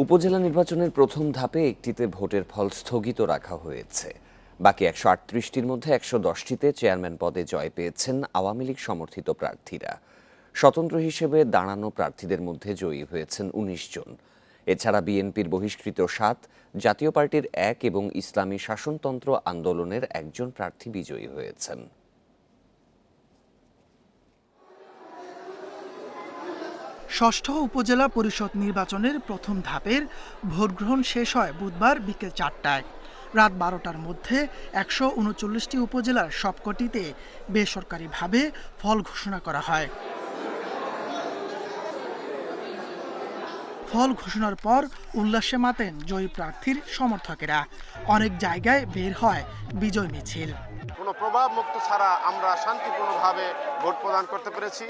উপজেলা নির্বাচনের প্রথম ধাপে একটিতে ভোটের ফল স্থগিত রাখা হয়েছে। বাকি ১৩৮টির মধ্যে ১১০টিতে চেয়ারম্যান পদে জয় পেয়েছেন আওয়ামী লীগ সমর্থিত প্রার্থীরা। স্বতন্ত্র হিসেবে দাঁড়ানো প্রার্থীদের মধ্যে জয়ী হয়েছেন ১৯ জন। এছাড়া বিএনপির বহিষ্কৃত ৭, জাতীয় পার্টির ১ এবং ইসলামী শাসনতন্ত্র আন্দোলনের ১ জন প্রার্থী বিজয়ী হয়েছেন। ষষ্ঠ উপজেলা পরিষদ নির্বাচনের প্রথম ধাপের ভোটগ্রহণ শেষ হয় বুধবার বিকেল ৪টায়। রাত ১২টার মধ্যে ১৩৯টি উপজেলার সবকটিতে বেসরকারিভাবে ফল ঘোষণা করা হয়। ফল ঘোষণার পর উল্লাসে মাতেন জয়ী প্রার্থীর সমর্থকেরা। অনেক জায়গায় বের হয় বিজয় মিছিল। কোনো প্রভাব মুক্ত ছাড়া আমরা শান্তিপূর্ণভাবে ভোট প্রদান করতে পেরেছি।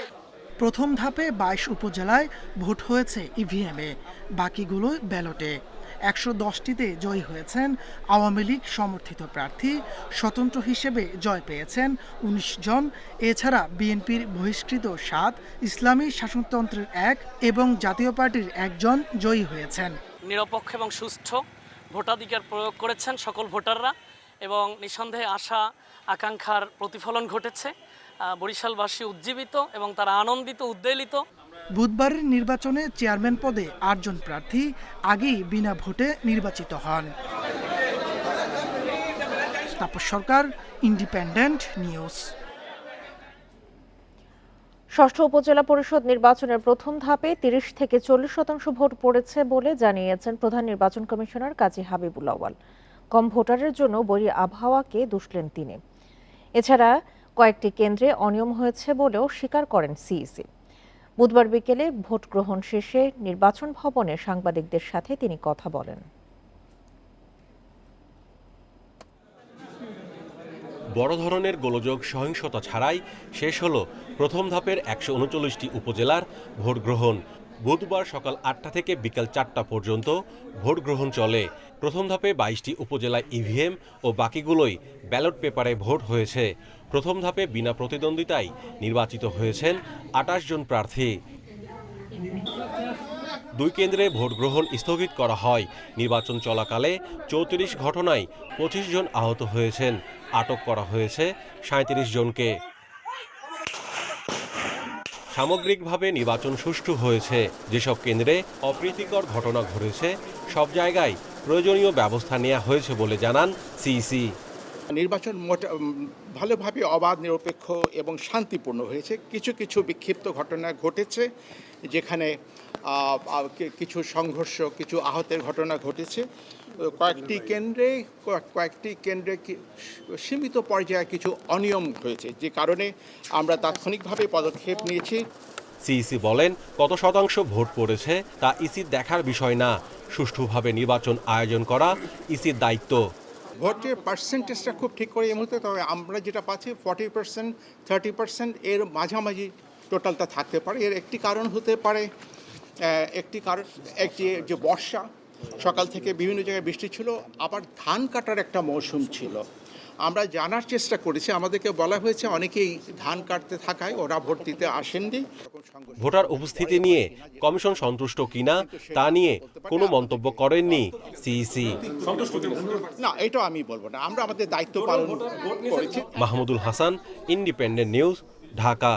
প্রথম ধাপে ২২ উপজেলায় ভোট হয়েছে ইভিএমে, বাকিগুলো ব্যালটে। ১১০টিতে জয়ী হয়েছেন আওয়ামী লীগ সমর্থিত প্রার্থী, স্বতন্ত্র হিসেবে জয় পেয়েছেন ১৯ জন। এছাড়া বিএনপির বহিষ্কৃত ৭, ইসলামী শাসনতন্ত্রের ১ এবং জাতীয় পার্টির ১ জন জয়ী হয়েছেন। নিরপেক্ষ এবং সুষ্ঠু ভোটাধিকার প্রয়োগ করেছেন সকল ভোটাররা এবং নিঃসন্দেহে আশা আকাঙ্ক্ষার প্রতিফলন ঘটেছে। বরিশালবাসী উজ্জীবিত এবং তারা আনন্দিত, উদ্বেলিত। বুধবারের নির্বাচনে চেয়ারম্যান পদে ৮ জন প্রার্থী আগেই বিনা ভোটে নির্বাচিত হন। তাপস সরকার, ইন্ডিপেন্ডেন্ট নিউজ। ষষ্ঠ উপজেলা পরিষদ নির্বাচনের প্রথম ধাপে ৩০ থেকে ৪০% ভোট পড়েছে বলে জানিয়েছেন প্রধান নির্বাচন কমিশনার কাজী হাবিবুল আউয়াল। কম ভোটারের জন্য বৈরী আবহাওয়াকে দুষলেন তিনি। এছাড়া কয়েকটি কেন্দ্রে অনিয়ম হয়েছে বলেও স্বীকার করেন সিইসি। বুধবার বিকেলে ভোট গ্রহণ শেষে নির্বাচন ভবনে সাংবাদিকদের সাথে তিনি কথা বলেন। বড় ধরনের গোলযোগ সহিংসতা ছাড়াই শেষ হলো প্রথম ধাপের ১৩৯টি উপজেলার ভোট গ্রহণ। বুধবার সকাল ৮টা থেকে বিকাল ৪টা পর্যন্ত ভোট গ্রহণ চলে। প্রথম ধাপে ২২টি উপজেলায় ইভিএম ও বাকিগুলোই ব্যালট পেপারে ভোট হয়েছে। প্রথম ধাপে বিনা প্রতিদ্বন্দ্বিতায় নির্বাচিত হয়েছেন ২৮ জন প্রার্থী। ২ কেন্দ্রে ভোট গ্রহণ স্থগিত করা হয়। নির্বাচন চলাকালে ৩৪ ঘটনায় ২৫ জন আহত হয়েছেন। আটক করা হয়েছে ৩৭ জনকে। সামগ্রিকভাবে নির্বাচন সুষ্ঠু হয়েছে। যেসব কেন্দ্রে অপ্রীতিকর ঘটনা ঘটেছে সব জায়গায় প্রয়োজনীয় ব্যবস্থা নেওয়া হয়েছে বলে জানান সিইসি। নির্বাচন ভালোভাবে অবাধ, নিরপেক্ষ এবং শান্তিপূর্ণ হয়েছে। কিছু কিছু বিক্ষিপ্ত ঘটনা ঘটেছে, যেখানে কিছু সংঘর্ষ, কিছু আহতের ঘটনা ঘটেছে। কয়েকটি কেন্দ্রে সীমিত পর্যায়ে কিছু অনিয়ম হয়েছে, যে কারণে আমরা তাৎক্ষণিকভাবে পদক্ষেপ নিয়েছি। সিইসি বলেন, কত শতাংশ ভোট পড়েছে তা ইসির দেখার বিষয় না, সুষ্ঠুভাবে নির্বাচন আয়োজন করা ইসির দায়িত্ব। ভোটের পার্সেন্টেজটা খুব ঠিক করে এই মুহূর্তে, তবে আমরা যেটা পাচ্ছি 40%, 30% এর মাঝামাঝি টোটালটা থাকতে পারে। এর একটি কারণ হতে পারে, যে বর্ষা, সকাল থেকে বিভিন্ন জায়গায় বৃষ্টি ছিল, আবার ধান কাটার একটা মৌসুম ছিল। আমরা জানার চেষ্টা করেছি, আমাদেরকে বলা হয়েছে অনেকেই ধান কাটতে থাকায় ওরা ভোট দিতে আসেননি। ভোটার উপস্থিতি নিয়ে কমিশন সন্তুষ্ট কিনা তা নিয়ে কোনো মন্তব্য করেননি সিইসি। না, এটা আমি বলবো না, আমরা আমাদের দায়িত্ব পালন করেছি। Mahmudul Hasan, independent news, Dhaka.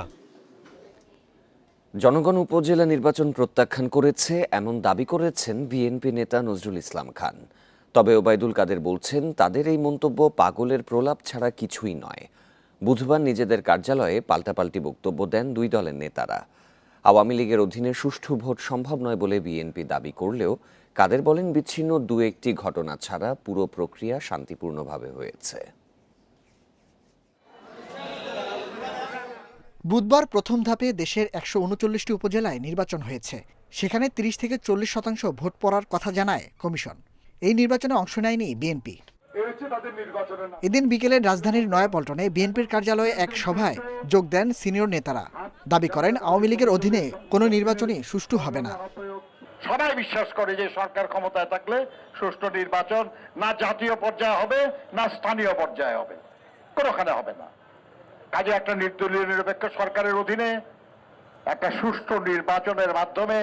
জনগণ উপজেলা নির্বাচন প্রত্যাখ্যান করেছে এমন দাবি করেছেন বিএনপি নেতা নজরুল ইসলাম খান। তবে ওবায়দুল কাদের বলছেন, তাদের এই মন্তব্য পাগলের প্রলাপ ছাড়া কিছুই নয়। বুধবার নিজেদের কার্যালয়ে পাল্টাপাল্টি বক্তব্য দেন দুই দলের নেতারা। আওয়ামী লীগের অধীনে সুষ্ঠু ভোট সম্ভব নয় বলে বিএনপি দাবি করলেও কাদের বলেন, বিচ্ছিন্ন দু একটি ঘটনা ছাড়া পুরো প্রক্রিয়া শান্তিপূর্ণভাবে হয়েছে। বুধবার প্রথম ধাপে দেশের ১৩৯টি উপজেলায় নির্বাচন হয়েছে। সেখানে ৩০ থেকে ৪০% ভোট পড়ার কথা জানায় কমিশন। এই নির্বাচনে অংশ নেয়নি বিএনপি। এদিন বিকেলে রাজধানীর নয়াপল্টনে বিএনপির কার্যালয়ে এক সভায় যোগ দেন সিনিয়র নেতারা। দাবি করেন, আওয়ামী লীগের অধীনে কোনো নির্বাচনই সুষ্ঠু হবে না। সবাই বিশ্বাস করে যে সরকার ক্ষমতায় থাকলে সুষ্ঠু নির্বাচন না জাতীয় পর্যায়ে হবে না স্থানীয় পর্যায়ে হবে, কোনোখানে হবে না। কাজে একটা নির্দলীয় নিরপেক্ষ সরকারের অধীনে একটা সুষ্ঠু নির্বাচনের মাধ্যমে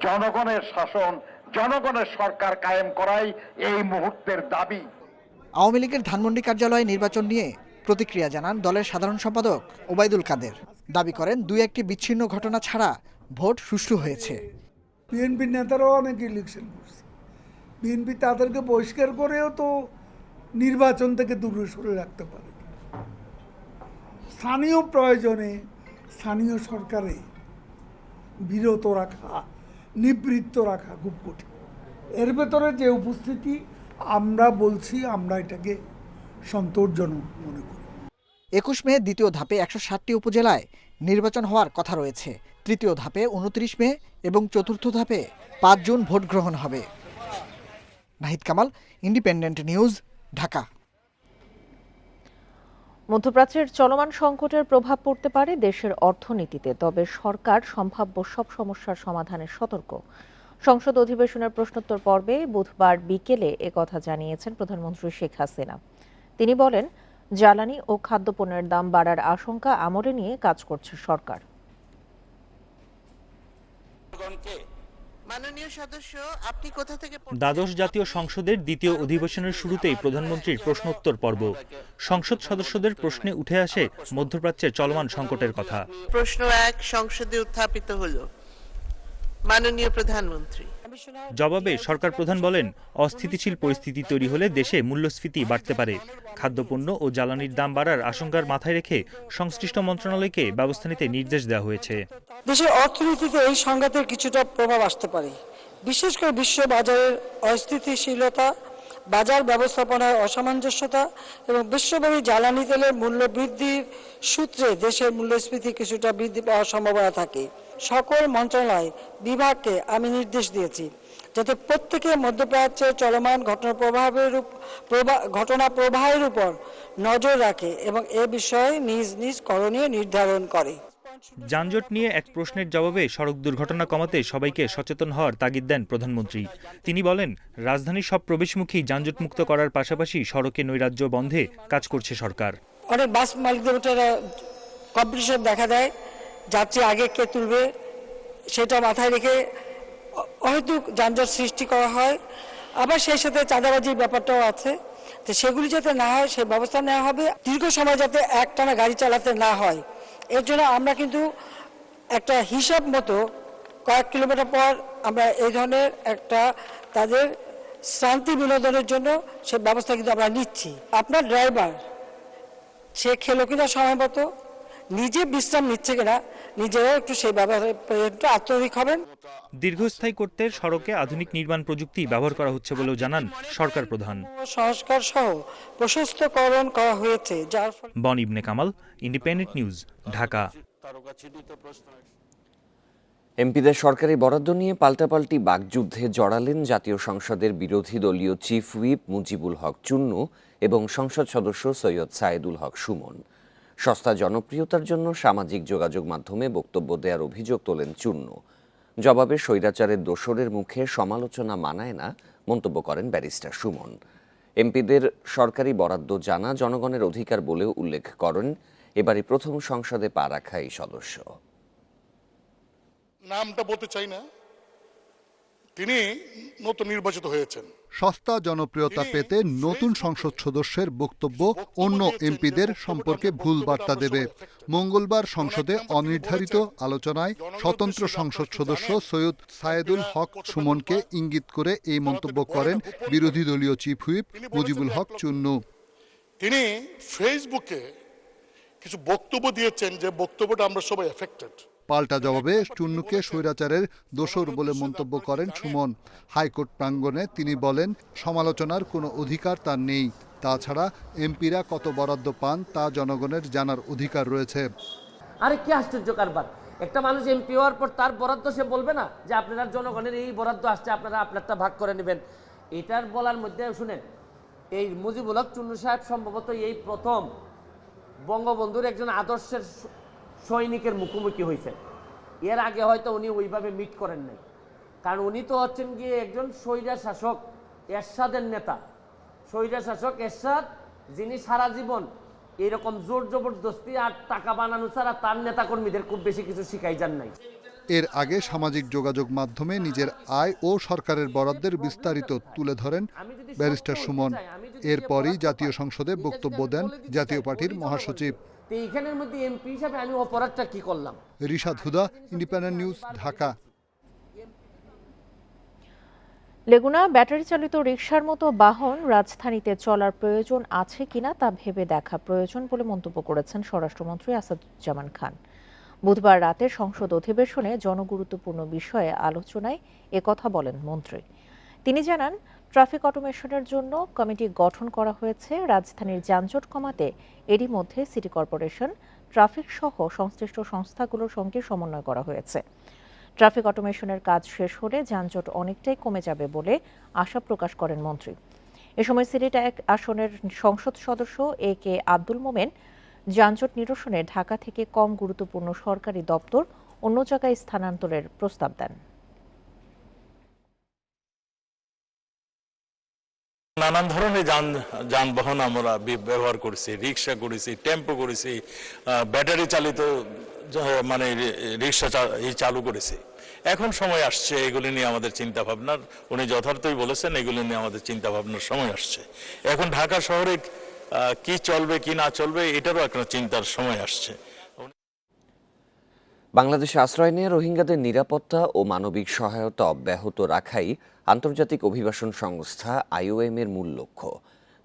জনগণের শাসন, জনগণের সরকার কায়েম করাই এই মুহূর্তের দাবি। আওয়ামী লীগের ধানমন্ডি কার্যালয়ে নির্বাচন নিয়ে প্রতিক্রিয়া জানান দলের সাধারণ সম্পাদক ওবায়দুল কাদের। দাবি করেন দুই একটি বিচ্ছিন্ন ঘটনা ছাড়া ভোট সুষ্ঠু হয়েছে। বিএনপি নেতারাও অনেক ইলেকশন করছে, বিএনপি তাদেরকে বহিষ্কার করেও তো নির্বাচন থেকে দূরে সরে রাখতে পারে। স্থানীয় প্রয়োজনে স্থানীয় সরকারে বিরত রাখা, নিবৃত্ত রাখা খুব কঠিন। এর ভেতরে যে উপস্থিতি, আমরা বলছি আমরা এটাকে সন্তোষজনক মনে করি। 21 মে দ্বিতীয় ধাপে 160টি উপজেলায় নির্বাচন হওয়ার কথা রয়েছে। তৃতীয় ধাপে 29 মে এবং চতুর্থ ধাপে 5 জুন ভোট গ্রহণ হবে। Nahid Kamal, independent news, Dhaka. মধ্যপ্রাচ্যের চলমান সংকটের প্রভাব পড়তে পারে দেশের অর্থনীতিতে, তবে সরকার সম্ভাব্য সব সমস্যার সমাধানে সতর্ক। সংসদ অধিবেশনের প্রশ্নোত্তর পর্বে বুধবার বিকেলে একথা জানিয়েছেন প্রধানমন্ত্রী শেখ হাসিনা। তিনি বলেন, জ্বালানি ও খাদ্যপণ্যের দাম বাড়ার আশঙ্কা আমলে নিয়ে কাজ করছে সরকার। দ্বাদশ জাতীয় সংসদের দ্বিতীয় অধিবেশনের শুরুতেই প্রধানমন্ত্রীর প্রশ্নোত্তর পর্ব। সংসদ সদস্যদের প্রশ্নে উঠে আসে মধ্যপ্রাচ্যের চলমান সংকটের কথা। প্রশ্ন 1 সংসদে উত্থাপিত হলো, মাননীয় প্রধানমন্ত্রী। জবাবে সরকার প্রধান বলেন, অস্থিতিশীল পরিস্থিতি তৈরি হলে দেশে মূল্যস্ফীতি বাড়তে পারে। খাদ্যপণ্য ও জ্বালানির দাম বাড়ার আশঙ্কার মাথায় রেখে সংশ্লিষ্ট মন্ত্রণালয়কে ব্যবস্থা নিতে নির্দেশ দেওয়া হয়েছে। দেশের অর্থনীতিতে এই সংঘাতের কিছুটা প্রভাব আসতে পারে, বিশেষ করে বিশ্ব বাজারের অস্থিতিশীলতা, বাজার ব্যবস্থাপনায় অসামঞ্জস্যতা এবং বিশ্বব্যাপী জ্বালানি তেলের মূল্য বৃদ্ধির সূত্রে দেশের মূল্যস্ফীতি কিছুটা বৃদ্ধি পাওয়ার সম্ভাবনা থাকে। সকল মন্ত্রণালয় বিভাগকে আমি নির্দেশ দিয়েছি যাতে প্রত্যেকে মধ্যপ্রাচ্যের চলমান ঘটনা প্রবাহের উপর নজর রাখে এবং এ বিষয়ে নিজ নিজ করণীয় নির্ধারণ করে। যানজট নিয়ে এক প্রশ্নের জবাবে সড়ক দুর্ঘটনা কমাতে সবাইকে সচেতন হওয়ার তাগিদ দেন প্রধানমন্ত্রী। তিনি বলেন, রাজধানীর সব প্রবেশমুখী যানজট মুক্ত করার পাশাপাশি সড়কে নৈরাজ্য বন্ধে কাজ করছে সরকার। অনেক বাস মালিকদের কম্পিটিশন দেখা দেয়, যাত্রী আগে কে তুলবে সেটা মাথায় রেখে হয়তো যানজট সৃষ্টি করা হয়। আবার সেই সাথে চাঁদাবাজির ব্যাপারটাও আছে, তো সেগুলি যাতে না হয় সে ব্যবস্থা নেওয়া হবে। দীর্ঘ সময় যাতে একটানা গাড়ি চালাতে না হয়, এর জন্য আমরা কিন্তু একটা হিসাব মতো কয়েক কিলোমিটার পর আমরা এই ধরনের একটা তাদের শান্তি বিনোদনের জন্য সে ব্যবস্থা কিন্তু আমরা নিচ্ছি। আপনার ড্রাইভার সে খেলো কিনা সময় মতো, নিজে বিশ্রাম নিচ্ছে কিনা, নিজেও একটু সেই ব্যাপারে একটু আত্মবিক হবেন। দীর্ঘস্থায়ী করতে সড়কে আধুনিক নির্মাণ প্রযুক্তি ব্যবহার করা হচ্ছে বলেও জানান সরকার প্রধান। সংস্কার সহ প্রশস্তকরণ করা হয়েছে, যার ফলে। বন ইবনে কামাল, ইন্ডিপেন্ডেন্ট নিউজ, ঢাকা। এমপিদের সরকারি বরাদ্দ নিয়ে পাল্টাপাল্টি বাকযুদ্ধে জড়ালেন জাতীয় সংসদের বিরোধী দলীয় চিফ হুইপ মুজিবুল হক চুন্নু এবং সংসদ সদস্য সৈয়দ সায়েদুল হক সুমন। সস্তা জনপ্রিয়তার জন্য সামাজিক যোগাযোগ মাধ্যমে বক্তব্য দেওয়ার অভিযোগ তোলেন চুন্নু। জবাবে স্বৈরাচারের দোসরের মুখে সমালোচনা মানায় না মন্তব্য করেন ব্যারিস্টার সুমন। এমপিদের সরকারি বরাদ্দ জানা জনগণের অধিকার বলেও উল্লেখ করেন এবারই প্রথম সংসদে পা রাখা এই সদস্য। নামটা বলতে চাই না, তিনি নতুন নির্বাচিত হয়েছেন। সস্তা জনপ্রিয়তা পেতে নতুন সংসদ সদস্যের বক্তব্য অন্য এমপিদের সম্পর্কে ভুল বার্তা দেবে। মঙ্গলবার সংসদে অনির্ধারিত আলোচনায় স্বতন্ত্র সংসদ সদস্য সৈয়দ সায়েদুল হক সুমনকে ইঙ্গিত করে এই মন্তব্য করেন বিরোধী দলীয় চিফ হুইপ মুজিবুল হক চুন্নু। তিনি ফেসবুকে কিছু বক্তব্য দিয়েছেন, যে বক্তব্যটা আমরা সবাই এফেক্টেড। পাল্টা জবাবে চুন্নুকে স্বৈরাচারের দোসর বলে মন্তব্য করেন সুমন। হাইকোর্ট প্রাঙ্গণে তিনি বলেন, সমালোচনার কোনো অধিকার তার নেই। তাছাড়া এমপিরা কত বরাদ্দ পান তা জনগণের জানার অধিকার রয়েছে। আরে কি আশ্চর্য কারবার, একটা মানুষ এমপি হওয়ার পর তার বরাদ্দ সে বলবে না যে আপনারা জনগণের এই বরাদ্দ আসছে, আপনারা আপনারটা ভাগ করে নেবেন। এটার বলার মধ্যে শুনেন, এই মুজিবুল হক চুন্নু সাহেব সম্ভবত এই প্রথম বঙ্গবন্ধুর একজন আদর্শের সৈনিকের মুখোমুখি হয়েছে। এর আগে হয়তো উনি ওইভাবে মিট করেন নাই, কারণ উনি তো হচ্ছেন গিয়ে একজন স্বৈরা শাসক এরশাদের নেতা। স্বৈরা শাসক এরশাদ, যিনি সারা জীবন এইরকম জোর জবরদস্তি আর টাকা বানানো ছাড়া তার নেতাকর্মীদের খুব বেশি কিছু শিখাই যান নাই। এর আগে সামাজিক যোগাযোগ মাধ্যমে নিজের আয় ও সরকারের বরাদ্দের বিস্তারিত তুলে ধরেন ব্যারিস্টার সুমন। এরপরই জাতীয় সংসদে বক্তব্য দেন জাতীয় পার্টির মহাসচিব। এইখানের মধ্যে এমপি হিসাবে আমি অপরাধটা কি করলাম? রিশাদ হুদা, ইন্ডিপেন্ডেন্ট নিউজ, ঢাকা। লেগুনা ব্যাটারি চালিত রিকশার মতো বাহন রাজধানীতে চলার প্রয়োজন আছে কিনা তা ভেবে দেখা প্রয়োজন বলে মন্তব্য করেছেন স্বরাষ্ট্রমন্ত্রী আসাদুজ্জামান খান। বুধবার রাতে সংসদ অধিবেশনে জনগুরুত্বপূর্ণ বিষয়ে আলোচনায় একথা বলেন মন্ত্রী। তিনি জানান, ট্রাফিক অটোমেশনের জন্য কমিটি গঠন করা হয়েছে। রাজধানীর যানজট কমাতে এরই মধ্যে সিটি কর্পোরেশন, ট্রাফিক সহ সংশ্লিষ্ট সংস্থাগুলোর সঙ্গে সমন্বয় করা হয়েছে। ট্রাফিক অটোমেশনের কাজ শেষ হলে যানজট অনেকটাই কমে যাবে বলে আশা প্রকাশ করেন মন্ত্রী। এ সময় সিলেট ১ আসনের সংসদ সদস্য এ কে আব্দুল মোমেন যানজট নিরসনে ঢাকা থেকে কম গুরুত্বপূর্ণ সরকারি দপ্তর অন্য জায়গায় স্থানান্তরের প্রস্তাব দেন। নানান ধরনের যানবাহন আমরা ব্যবহার করেছি, রিক্সা করেছি, টেম্পো করেছি, ব্যাটারি চালিত মানে রিক্সা চালু করেছি। এখন সময় আসছে এগুলি নিয়ে আমাদের চিন্তা ভাবনার, উনি যথার্থই বলেছেন, এগুলি নিয়ে আমাদের চিন্তা ভাবনার সময় আসছে। এখন ঢাকা শহরে কি চলবে কি না চলবে এটারও একটা চিন্তার সময় আসছে। বাংলাদেশে আশ্রয় নিয়ে রোহিঙ্গাদের নিরাপত্তা ও মানবিক সহায়তা অব্যাহত রাখাই আন্তর্জাতিক অভিবাসন সংস্থা IOM এর মূল লক্ষ্য,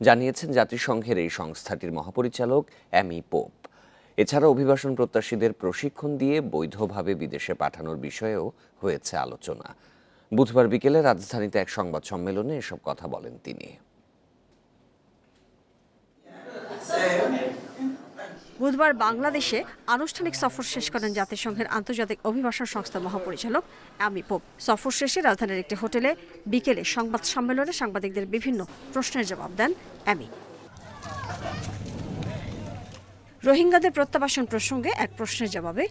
জানিয়েছেন জাতিসংঘের এই সংস্থাটির মহাপরিচালক অ্যামি পোপ। এছাড়া অভিবাসন প্রত্যাশীদের প্রশিক্ষণ দিয়ে বৈধভাবে বিদেশে পাঠানোর বিষয়েও হয়েছে আলোচনা। বুধবার বিকেলে রাজধানীতে এক সংবাদ সম্মেলনে এসব কথা বলেন তিনি। বুধবার বাংলাদেশে আনুষ্ঠানিক সফর শেষ করেন জাতিসংঘের আন্তর্জাতিক অভিবাসন সংস্থার মহাপরিচালক অ্যামি পোপ। সফর শেষে রাজধানীর একটি হোটেলে বিকেলে সংবাদ সম্মেলনে সাংবাদিকদের বিভিন্ন প্রশ্নের জবাব দেন অ্যামি। রোহিঙ্গাদের প্রত্যাবাসন প্রসঙ্গে এক প্রশ্নের জবাবে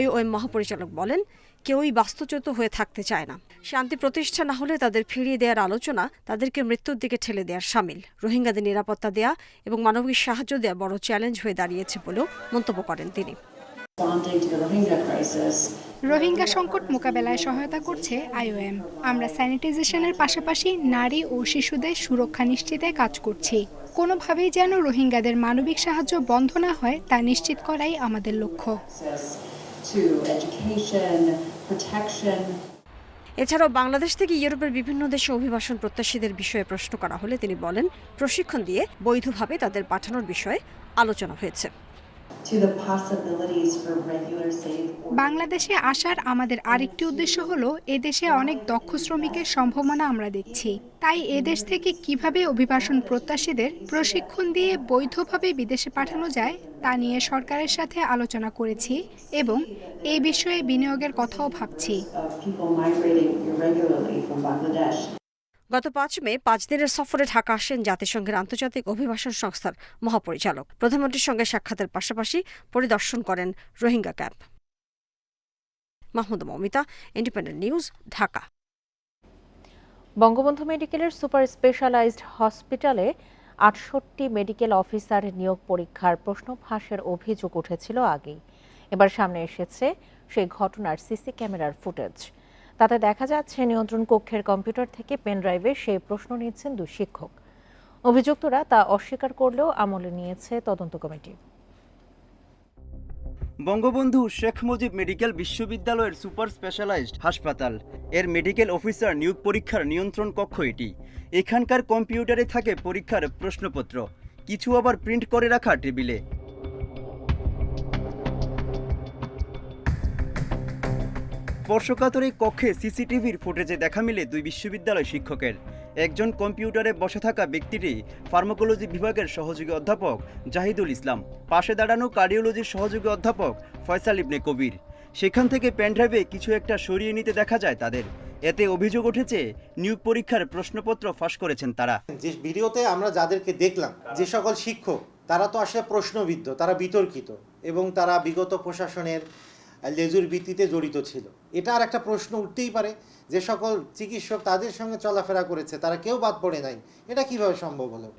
IOM মহাপরিচালক বলেন, কেউই বাস্তুচ্যুত হয়ে থাকতে চায় না। শান্তি প্রতিষ্ঠা না হলে তাদের ফিরিয়ে দেওয়ার আলোচনা তাদেরকে মৃত্যুর দিকে ঠেলে দেওয়ার শামিল। রোহিঙ্গাদের নিরাপত্তা দেয়া এবং মানবিক সাহায্য দেওয়া বড় চ্যালেঞ্জ হয়ে দাঁড়িয়েছে বলেও মন্তব্য করেন তিনি। রোহিঙ্গা সংকট মোকাবেলায় সহায়তা করছে IOM। আমরা স্যানিটাইজেশনের পাশাপাশি নারী ও শিশুদের সুরক্ষা নিশ্চিতে কাজ করছি। কোনোভাবেই যেন রোহিঙ্গাদের মানবিক সাহায্য বন্ধ না হয় তা নিশ্চিত করাই আমাদের লক্ষ্য। এছাড়াও বাংলাদেশ থেকে ইউরোপের বিভিন্ন দেশে অভিবাসন প্রত্যাশীদের বিষয়ে প্রশ্ন করা হলে তিনি বলেন, প্রশিক্ষণ দিয়ে বৈধভাবে তাদের পাঠানোর বিষয়ে আলোচনা হয়েছে। বাংলাদেশে আসার আমাদের আরেকটি উদ্দেশ্য হলো এদেশে অনেক দক্ষ শ্রমিকের সম্ভাবনা আমরা দেখছি। তাই এদেশ থেকে কিভাবে অভিবাসন প্রত্যাশীদের প্রশিক্ষণ দিয়ে বৈধভাবে বিদেশে পাঠানো যায় তা নিয়ে সরকারের সাথে আলোচনা করেছি এবং এই বিষয়ে বিনিয়োগের কথাও ভাবছি। গত ৫ মে ৫ দিনের সফরে ঢাকা আসেন জাতিসংঘের আন্তর্জাতিক অভিবাসন সংস্থার মহাপরিচালক। প্রধানমন্ত্রীর সঙ্গে সাক্ষাতের পাশাপাশি পরিদর্শন করেন Rohingya camp. Mahmuda Momita, independent news, Dhaka. Bangabandhu মেডিকেলের সুপার স্পেশালাইজড হসপিটালে ৬৮ মেডিকেল অফিসার নিয়োগ পরীক্ষার প্রশ্ন ফাঁসের অভিযোগ উঠেছিল আগেই। এবার সামনে এসেছে সেই ঘটনার সিসি ক্যামেরার ফুটেজ। তাতে দেখা যাচ্ছে নিয়ন্ত্রণ কক্ষের কম্পিউটার থেকে পেনড্রাইভে সেই প্রশ্ন নিয়েছেন ২ শিক্ষক। অভিযুক্তরা তা অস্বীকার করলেও আমলে নিয়েছে তদন্ত কমিটি। বঙ্গবন্ধু শেখ মুজিব মেডিকেল বিশ্ববিদ্যালয়ের সুপার স্পেশালাইজড হাসপাতাল এর মেডিকেল অফিসার নিয়োগ পরীক্ষার নিয়ন্ত্রণ কক্ষ এটি। এখানকার কম্পিউটারে থাকে পরীক্ষার প্রশ্নপত্র, কিছু আবার প্রিন্ট করে রাখা টেবিলে। স্পর্শকাতর এই কক্ষে সিসিটিভির ফুটেজে দেখা মিলে ২ বিশ্ববিদ্যালয় শিক্ষকের। একজন কম্পিউটারে বসে থাকা ব্যক্তিটি ফার্মাকোলজি বিভাগের সহযোগী অধ্যাপক জাহিদুল ইসলাম, পাশে দাঁড়ানো কার্ডিওলজির সহযোগী অধ্যাপক ফয়সাল ইবনে কবির। সেখান থেকে পেনড্রাইভে কিছু একটা সরিয়ে নিতে দেখা যায় তাদের। এতে অভিযোগ উঠেছে নিয়োগ পরীক্ষার প্রশ্নপত্র ফাঁস করেছেন তারা। যে ভিডিওতে আমরা যাদেরকে দেখলাম, যে সকল শিক্ষক, তারা তো আসলে প্রশ্নবিদ্ধ, তারা বিতর্কিত এবং তারা বিগত প্রশাসনের লেজুর ভিত্তিতে জড়িত ছিল। এটা আর একটা প্রশ্ন উঠতেই পারে, যে সকল চিকিৎসক তাদের সঙ্গে চলাফেরা করেছে তারা কেউ বাদ পড়ে নাই, এটা কিভাবে সম্ভব হলো?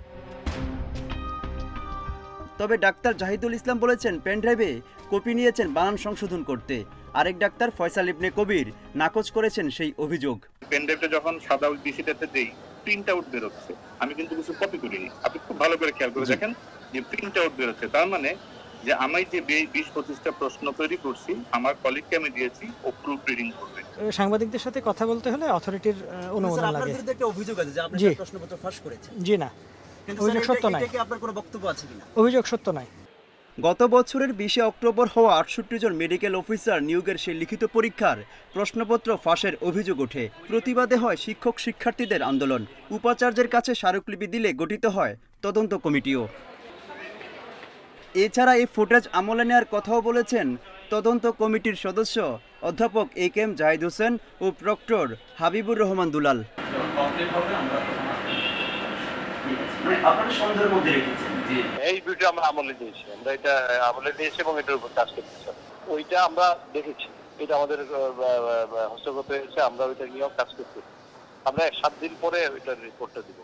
তবে ডাক্তার জাহিদুল ইসলাম বলেছেন পেনড্রাইভে কপি নিয়েছেন বানান সংশোধন করতে। আরেক ডাক্তার ফয়সাল ইবনে কবির নাকচ করেছেন সেই অভিযোগ। পেনড্রাইভটা যখন সাদা ডিসিটাতে দেই প্রিন্ট আউট বেরোচ্ছে, আমি কিন্তু কিছু কপি করিনি। আপনি খুব ভালো করে খেয়াল করে দেখেন যে প্রিন্ট আউট বেরোচ্ছে, তার মানে যে আমি যে 20-25টা প্রশ্ন তৈরি করছি আমার কলিগকে আমি দিয়েছি, ও প্রুফ রিডিং করবে। সাংবাদিকদের সাথে কথা বলতে হলে অথরিটির অনুমোদন লাগে। আপনাদের একটা অভিযোগ আছে যে আপনি প্রশ্নপত্র ফাঁস করেছেন। জি না, অভিযোগ সত্য নয়। এটা কি আপনার কোনো বক্তব্য আছে কিনা? অভিযোগ সত্য নয়। গত বছরের 20 অক্টোবর হওয়া 68 জন মেডিকেল অফিসার নিয়োগের সেই লিখিত পরীক্ষার প্রশ্নপত্র ফাঁসের অভিযোগ ওঠে। প্রতিবাদে হয় শিক্ষক শিক্ষার্থীদের আন্দোলন। উপাচার্যের কাছে স্মারকলিপি দিলে গঠিত হয় তদন্ত কমিটিও। এছাড়া এই ফুটেজ আমলে নেওয়ার কথাও বলেছেন তদন্ত কমিটির সদস্য অধ্যাপক AK জাহিদ হোসেন ও প্রক্টর হাবিবুর রহমান দুলাল। এই ভিডিও আমরা আমলে দিয়েছি, আমরা এটা আমলে দিয়েছি এবং এটার উপর কাজ করতেছি। ওইটা আমরা দেখেছি, এটা আমাদের হস্তগত হয়েছে, আমরা ওইটা নিয়েও কাজ করতেছি। আমরা 7 দিন পরে ওইটার রিপোর্টটা দিব।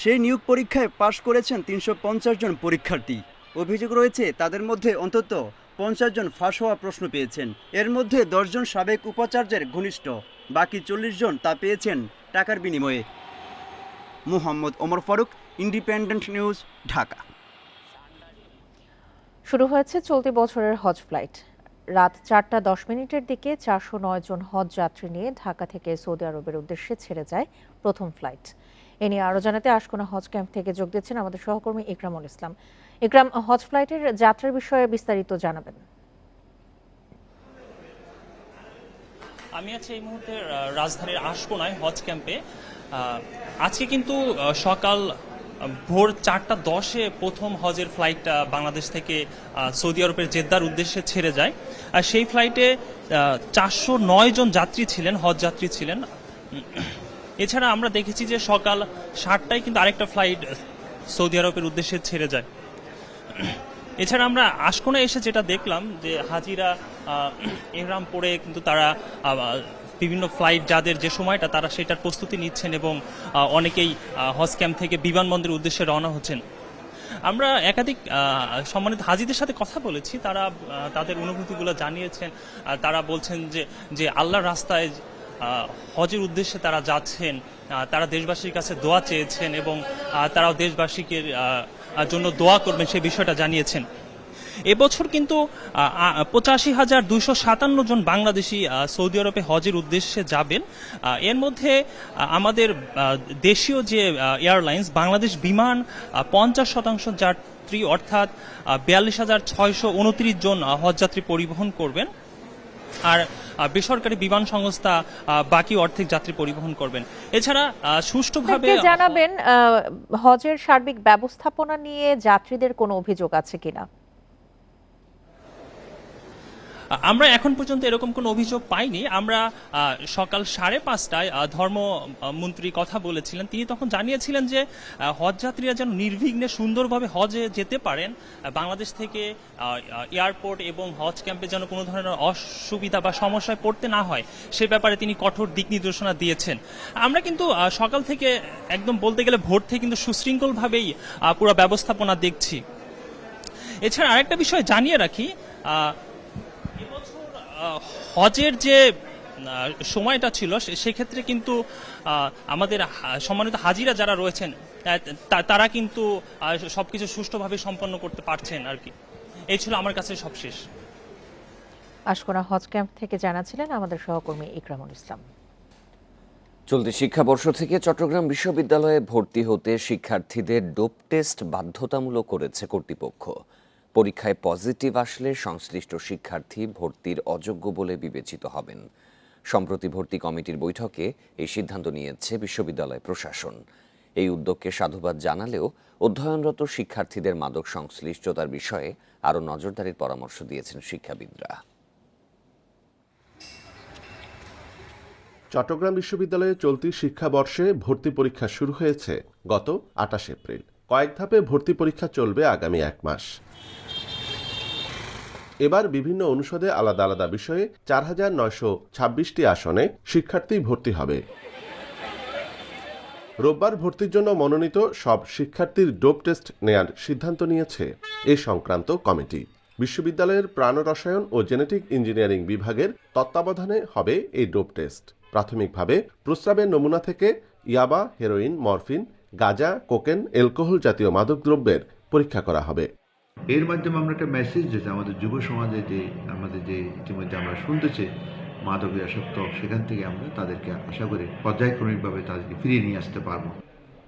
সেই নিয়োগ পরীক্ষায় পাশ করেছেন 350 জন পরীক্ষার্থী। অভিযোগ রয়েছে তাদের মধ্যে অন্তত 50 জন ফাঁস হওয়া প্রশ্ন পেয়েছেন। এর মধ্যে 10 জন সাবেক উপাচার্যের ঘনিষ্ঠ, বাকি 40 জন তা পেয়েছেন টাকার বিনিময়ে। Mohammad Omar Faruk, independent news, Dhaka. শুরু হয়েছে চলতি বছরের হজ ফ্লাইট। রাত 4:10 দিকে 409 জন হজ যাত্রী নিয়ে ঢাকা থেকে সৌদি আরবের উদ্দেশ্যে ছেড়ে যায় প্রথম ফ্লাইট। এ নিয়ে আরও জানাতে আশকোনা হজ ক্যাম্প থেকে যোগ দিচ্ছেন আমাদের সহকর্মী ইকরামুল ইসলাম। ইকরাম, হজ ফ্লাইটের যাত্রার বিষয়ে বিস্তারিত জানাবেন। আমি আছি এই মুহূর্তে রাজধানীর আশকোনায় হজ ক্যাম্পে। আজকে কিন্তু সকাল ভোর 4:10 প্রথম হজের ফ্লাইটটা বাংলাদেশ থেকে সৌদি আরবের জেদ্দার উদ্দেশ্যে ছেড়ে যায়। আর সেই ফ্লাইটে 409 জন যাত্রী ছিলেন, হজ যাত্রী ছিলেন। এছাড়া আমরা দেখেছি যে সকাল 7টায় কিন্তু আরেকটা ফ্লাইট সৌদি আরবের উদ্দেশ্যে ছেড়ে যায়। এছাড়া আমরা আশকোনায় এসে যেটা দেখলাম যে হাজিরা এহরাম পরে কিন্তু তারা বিভিন্ন ফ্লাইট যাদের যে সময়টা তারা সেটার প্রস্তুতি নিচ্ছেন এবং অনেকেই হজ ক্যাম্প থেকে বিমানবন্দরের উদ্দেশ্যে রওনা হচ্ছেন। আমরা একাধিক সম্মানিত হাজিদের সাথে কথা বলেছি, তারা তাদের অনুভূতিগুলো জানিয়েছেন। তারা বলছেন যে আল্লাহর রাস্তায় হজের উদ্দেশ্যে তারা যাচ্ছেন, তারা দেশবাসীর কাছে দোয়া চেয়েছেন এবং তারাও দেশবাসীকে জন্য দোয়া করবেন সেই বিষয়টা জানিয়েছেন। এবছর কিন্তু 85,257 জন বাংলাদেশি সৌদি আরবে হজের উদ্দেশ্যে যাবেন। এর মধ্যে আমাদের দেশীয় যে এয়ারলাইন্স বাংলাদেশ বিমান 50% যাত্রী অর্থাৎ 42,629 জন হজযাত্রী পরিবহন করবেন, আর বেসরকারি বিমান সংস্থা বাকি অর্ধেক যাত্রী পরিবহন করবেন। এছাড়া সুষ্ঠুভাবে জানাবেন হজের সার্বিক ব্যবস্থাপনা নিয়ে যাত্রীদের কোনো অভিযোগ আছে কিনা? আমরা এখন পর্যন্ত এরকম কোনো অভিযোগ পাইনি। আমরা সকাল 5:30টায় ধর্মমন্ত্রী কথা বলেছিলেন, তিনি তখন জানিয়েছিলেন যে হজযাত্রীরা যেন নির্বিঘ্নে সুন্দরভাবে হজে যেতে পারেন, বাংলাদেশ থেকে এয়ারপোর্ট এবং হজ ক্যাম্পে যেন কোনো ধরনের অসুবিধা বা সমস্যায় পড়তে না হয় সে ব্যাপারে তিনি কঠোর দিক নির্দেশনা দিয়েছেন। আমরা কিন্তু সকাল থেকে একদম বলতে গেলে ভোর থেকে কিন্তু সুশৃঙ্খলভাবেই পুরো ব্যবস্থাপনা দেখছি। এছাড়া আরেকটা বিষয় জানিয়ে রাখি, হজের যে সময়টা ছিল সেক্ষেত্রে কিন্তু আমাদের সম্মানিত হাজিরা যারা রয়েছেন তারা কিন্তু সবকিছু সুষ্ঠুভাবে সম্পন্ন করতে পারছেন আর কি। এই ছিল আমার কাছে সবশেষ। আশকোনা হজ ক্যাম্প থেকে জানাছিলেন আমাদের সহকর্মী ইকরামুল ইসলাম। চলতি শিক্ষাবর্ষ থেকে চট্টগ্রাম বিশ্ববিদ্যালয়ে ভর্তি হতে শিক্ষার্থীদের ডোপ টেস্ট বাধ্যতামূলক করেছে কর্তৃপক্ষ। পরীক্ষায় পজিটিভ আসলে সংশ্লিষ্ট শিক্ষার্থী ভর্তির অযোগ্য বলে বিবেচিত হবেন। সম্প্রতি ভর্তি কমিটির বৈঠকে এই সিদ্ধান্ত নিয়েছে বিশ্ববিদ্যালয় প্রশাসন। এই উদ্যোগকে সাধুবাদ জানালেও অধ্যয়নরত শিক্ষার্থীদের মাদক সংশ্লিষ্টতার বিষয়ে আরও নজরদারির পরামর্শ দিয়েছেন শিক্ষাবিদরা। চট্টগ্রাম বিশ্ববিদ্যালয়ে চলতি শিক্ষাবর্ষে ভর্তি পরীক্ষা শুরু হয়েছে গত 28 এপ্রিল। কয়েক ধাপে ভর্তি পরীক্ষা চলবে আগামী 1 মাস। এবার বিভিন্ন অনুষদে আলাদা আলাদা বিষয়ে 4,926টি আসনে শিক্ষার্থী ভর্তি হবে। রোববার ভর্তির জন্য মনোনীত সব শিক্ষার্থীর ডোপ টেস্ট নেয়ার সিদ্ধান্ত নিয়েছে এ সংক্রান্ত কমিটি। বিশ্ববিদ্যালয়ের প্রাণরসায়ন ও জেনেটিক ইঞ্জিনিয়ারিং বিভাগের তত্ত্বাবধানে হবে এই ডোপ টেস্ট। প্রাথমিকভাবে প্রস্রাবের নমুনা থেকে ইয়াবা, হেরোইন, মরফিন, গাঁজা, কোকেন, অ্যালকোহল জাতীয় মাদকদ্রব্যের পরীক্ষা করা হবে। এর মাধ্যমে আমরা একটা মেসেজ দিতে আমাদের যুব সমাজে যে ইতিমধ্যে আমরা শুনতেছি মাদকে আসক্ত, সেখান থেকে আমরা তাদেরকে আশা করি পর্যায়ক্রমিকভাবে তাদেরকে ফিরিয়ে নিয়ে আসতে পারবো।